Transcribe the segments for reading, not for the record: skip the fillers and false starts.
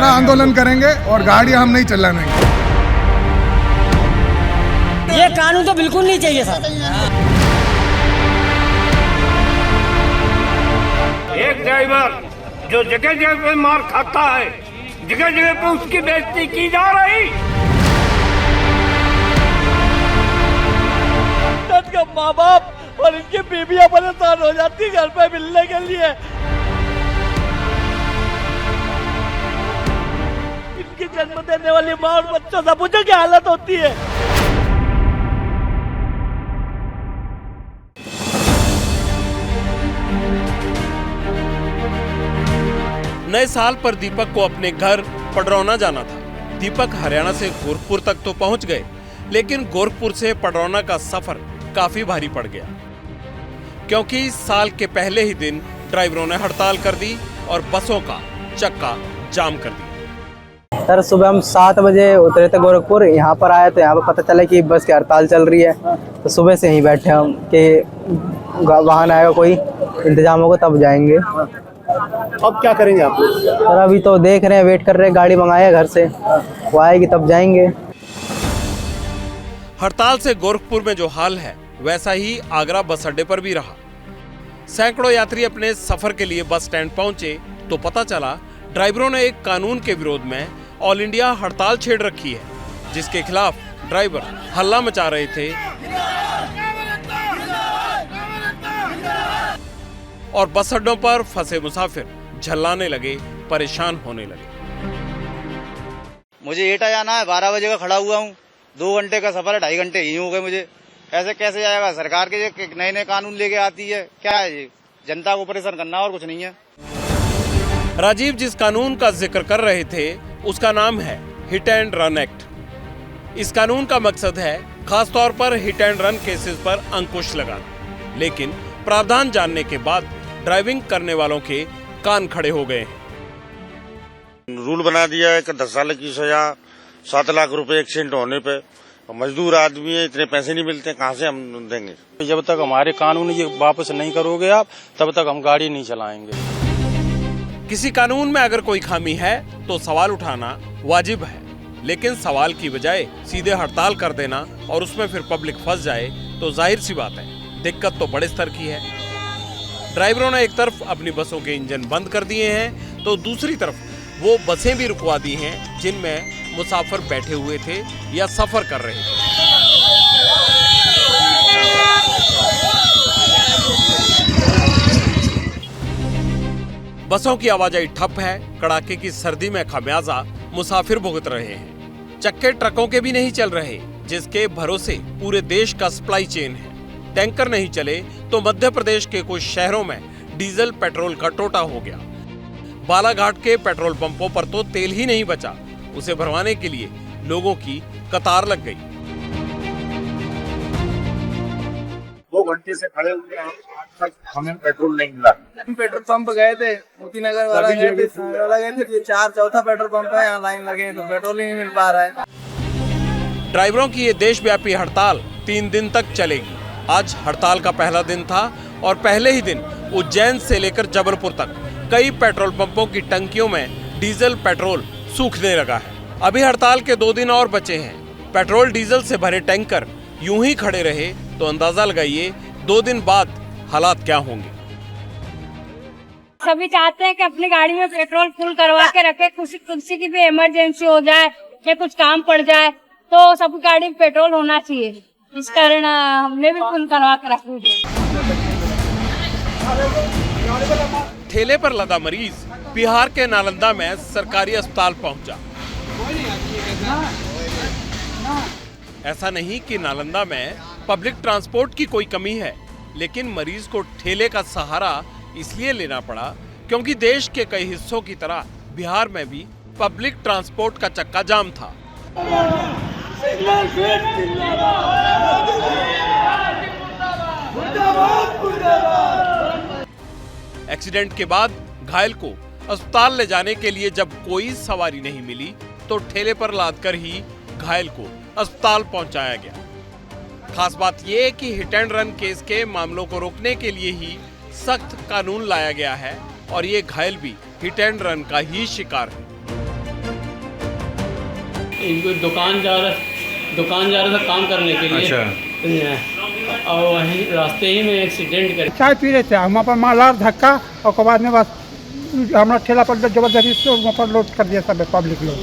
बड़ा आंदोलन करेंगे और गाड़ियां हम नहीं चलाने देंगे। ये कानून तो बिल्कुल नहीं चाहिए सर। एक ड्राइवर जो जगह जगह पे मार खाता है, जगह जगह पे उसकी बेइज्जती की जा रही। का माँ बाप और इनकी बीवियां परेशान हो जाती घर पे मिलने के लिए। इनकी जन्म देने वाली माँ और बच्चों से पूछो क्या हालत होती है। नए साल पर दीपक को अपने घर पडरौना जाना था। दीपक हरियाणा से गोरखपुर तक तो पहुंच गए, लेकिन गोरखपुर से पडरौना का सफर काफी भारी पड़ गया, क्योंकि साल के पहले ही दिन ड्राइवरों ने हड़ताल कर दी और बसों का चक्का जाम कर दिया। सर सुबह हम 7 बजे उतरे थे गोरखपुर, यहाँ पर आए तो यहाँ पर पता चला कि बस की हड़ताल चल रही है। तो सुबह से यहीं बैठे हम कि वाहन आएगा कोई इंतजाम होगा तब जाएंगे। अब क्या करेंगे आप? सर अभी तो देख रहे हैं, वेट कर रहे हैं, गाड़ी मंगाए घर से, वो आएगी तब जाएंगे। हड़ताल से गोरखपुर में जो हाल है वैसा ही आगरा बस अड्डे पर भी रहा। सैकड़ों यात्री अपने सफर के लिए बस स्टैंड पहुंचे तो पता चला ड्राइवरों ने एक कानून के विरोध में ऑल इंडिया हड़ताल छेड़ रखी है, जिसके खिलाफ ड्राइवर हल्ला मचा रहे थे और बस अड्डों पर फंसे मुसाफिर झल्लाने लगे, परेशान होने लगे। मुझे एटा जाना है, 12 बजे का खड़ा हुआ हूँ, 2 घंटे का सफर है, 2.5 घंटे ही हो गए मुझे। ऐसे कैसे जाएगा? सरकार के नए नए कानून लेके आती है, क्या है ये? जनता को परेशान करना और कुछ नहीं है। राजीव जिस कानून का जिक्र कर रहे थे उसका नाम है हिट एंड रन एक्ट। इस कानून का मकसद है खास तौर पर हिट एंड रन केसेस पर अंकुश लगाना, लेकिन प्रावधान जानने के बाद ड्राइविंग करने वालों के कान खड़े हो गए हैं। रूल बना दिया है कि 10 साल की सजा, 7 लाख रुपए एक्सीडेंट होने पे। मजदूर आदमी है, इतने पैसे नहीं मिलते, कहाँ से हम देंगे? जब तक हमारे कानून ये वापस नहीं करोगे आप, तब तक हम गाड़ी नहीं चलाएंगे। किसी कानून में अगर कोई खामी है तो सवाल उठाना वाजिब है, लेकिन सवाल की बजाय सीधे हड़ताल कर देना और उसमें फिर पब्लिक फंस जाए तो जाहिर सी बात है दिक्कत तो बड़े स्तर की है। ड्राइवरों ने एक तरफ अपनी बसों के इंजन बंद कर दिए हैं तो दूसरी तरफ वो बसें भी रुकवा दी हैं जिनमें मुसाफिर बैठे हुए थे या सफर कर रहे थे। बसों की आवाजाही ठप है, कड़ाके की सर्दी में खमियाजा मुसाफिर भुगत रहे हैं। चक्के ट्रकों के भी नहीं चल रहे, जिसके भरोसे पूरे देश का सप्लाई चेन है। टैंकर नहीं चले तो मध्य प्रदेश के कुछ शहरों में डीजल पेट्रोल का टोटा हो गया। बालाघाट के पेट्रोल पंपों पर तो तेल ही नहीं बचा, उसे भरवाने के लिए लोगों की कतार लग गई। 2 घंटे से खड़े हुए हैं, आज तक हमें पेट्रोल नहीं मिला। पेट्रोल पंप गए थे, मोती नगर वाला गए थे, 4 चौथा पेट्रोल पंप है, यहाँ लाइन लगे तो पेट्रोल ही नहीं मिल पा रहा है। ड्राइवरों की ये देशव्यापी हड़ताल 3 दिन तक चलेगी। आज हड़ताल का पहला दिन था और पहले ही दिन उज्जैन से लेकर जबलपुर तक कई पेट्रोल पंपों की टंकियों में डीजल पेट्रोल सूखने लगा है। अभी हड़ताल के 2 दिन और बचे हैं। पेट्रोल डीजल से भरे टैंकर यूं ही खड़े रहे तो अंदाजा लगाइए 2 दिन बाद हालात क्या होंगे। सभी चाहते हैं कि अपनी गाड़ी में पेट्रोल फुल करवा के रखे, किसी की भी इमरजेंसी हो जाए या कुछ काम पड़ जाए तो सब गाड़ी में पेट्रोल होना चाहिए। इस कारण हमने भी फुल करवा के रखी। ठेले पर लदा मरीज बिहार के नालंदा में सरकारी अस्पताल पहुंचा। ऐसा नहीं कि नालंदा में पब्लिक ट्रांसपोर्ट की कोई कमी है, लेकिन मरीज को ठेले का सहारा इसलिए लेना पड़ा क्योंकि देश के कई हिस्सों की तरह बिहार में भी पब्लिक ट्रांसपोर्ट का चक्का जाम था। एक्सीडेंट के बाद घायल को अस्पताल ले जाने के लिए जब कोई सवारी नहीं मिली तो ठेले पर लादकर ही घायल को अस्पताल पहुंचाया गया। खास बात यह है कि हिट एंड रन केस के मामलों को रोकने के लिए ही सख्त कानून लाया गया है और ये घायल भी हिट एंड रन का ही शिकार है। दुकान जा रहा था काम करने के लिए। अच्छा। और वहीं रास्ते ही में एक्सीडेंट कर चाय पी रहे थे वहाँ पर मालार धक्का और बाद में बस हमारा ठेला पर जबरदस्ती से वहाँ पर लोड कर दिया सब पब्लिक लोग।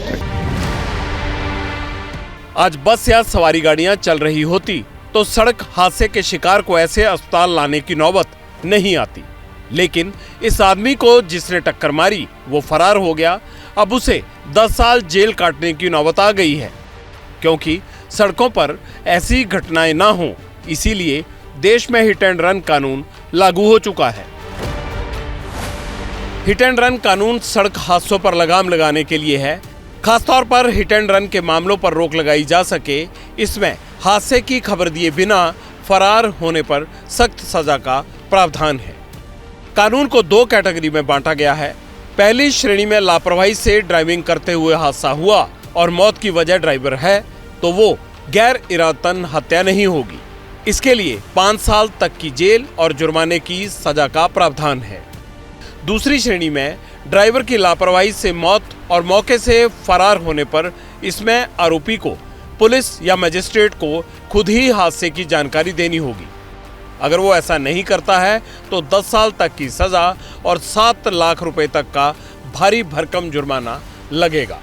आज बस या सवारी गाड़ियां चल रही होती तो सड़क हादसे के शिकार को ऐसे अस्पताल लाने की नौबत नहीं आती, लेकिन इस आदमी को जिसने टक्कर मारी वो फरार हो गया। अब उसे 10 साल जेल काटने की नौबत आ गई है, क्योंकि सड़कों पर ऐसी घटनाएं ना हो, इसीलिए देश में हिट एंड रन कानून लागू हो चुका है। हिट एंड रन कानून सड़क हादसों पर लगाम लगाने के लिए है। खासतौर पर हिट एंड रन के मामलों पर रोक लगाई जा सके, इसमें हादसे की खबर दिए बिना फरार होने पर सख्त सजा का प्रावधान है। कानून को 2 कैटेगरी में बांटा गया है। पहली श्रेणी में लापरवाही से ड्राइविंग करते हुए हादसा हुआ और मौत की वजह ड्राइवर है तो वो गैर इरादतन हत्या नहीं होगी। इसके लिए 5 साल तक की जेल और जुर्माने की सजा का प्रावधान है। दूसरी श्रेणी में ड्राइवर की लापरवाही से मौत और मौके से फरार होने पर इसमें आरोपी को पुलिस या मजिस्ट्रेट को खुद ही हादसे की जानकारी देनी होगी। अगर वो ऐसा नहीं करता है तो 10 साल तक की सजा और 7 लाख रुपए तक का भारी भरकम जुर्माना लगेगा।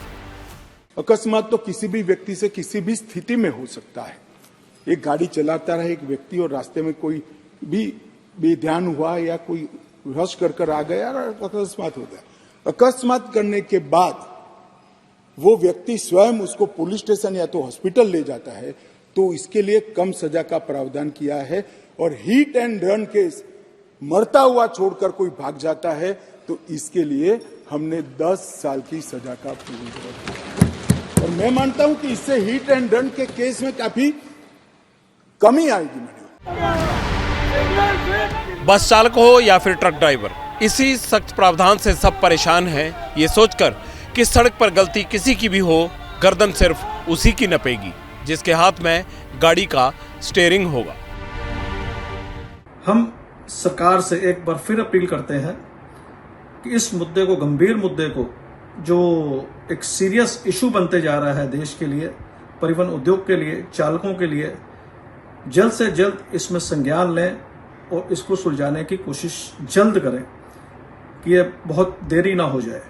अकस्मात तो किसी भी व्यक्ति से किसी भी स्थिति में हो सकता है। एक गाड़ी चलाता रहे एक व्यक्ति और रास्ते में कोई भी बेध्यान हुआ या कोई रश कर आ गया और अकस्मात हो गया। अकस्मात करने के बाद वो व्यक्ति स्वयं उसको पुलिस स्टेशन या तो हॉस्पिटल ले जाता है तो इसके लिए कम सजा का प्रावधान किया है। और हिट एंड रन केस मरता हुआ छोड़कर कोई भाग जाता है तो इसके लिए हमने 10 साल की सजा का प्रावधान किया। और मैं मानता हूं कि इससे हिट एंड रन के केस में काफी कमी आएगी। बस चालक हो या फिर ट्रक ड्राइवर, इसी सख्त प्रावधान से सब परेशान हैं, ये सोचकर कि सड़क पर गलती किसी की भी हो, गर्दन सिर्फ उसी की नपेगी जिसके हाथ में गाड़ी का स्टीयरिंग होगा। हम सरकार से एक बार फिर अपील करते हैं कि इस मुद्दे को, गंभीर मुद्दे को, जो एक सीरियस इशू बनते जा रहा है देश के लिए, परिवहन उद्योग के लिए, चालकों के लिए, जल्द से जल्द इसमें संज्ञान लें और इसको सुलझाने की कोशिश जल्द करें कि ये बहुत देरी ना हो जाए।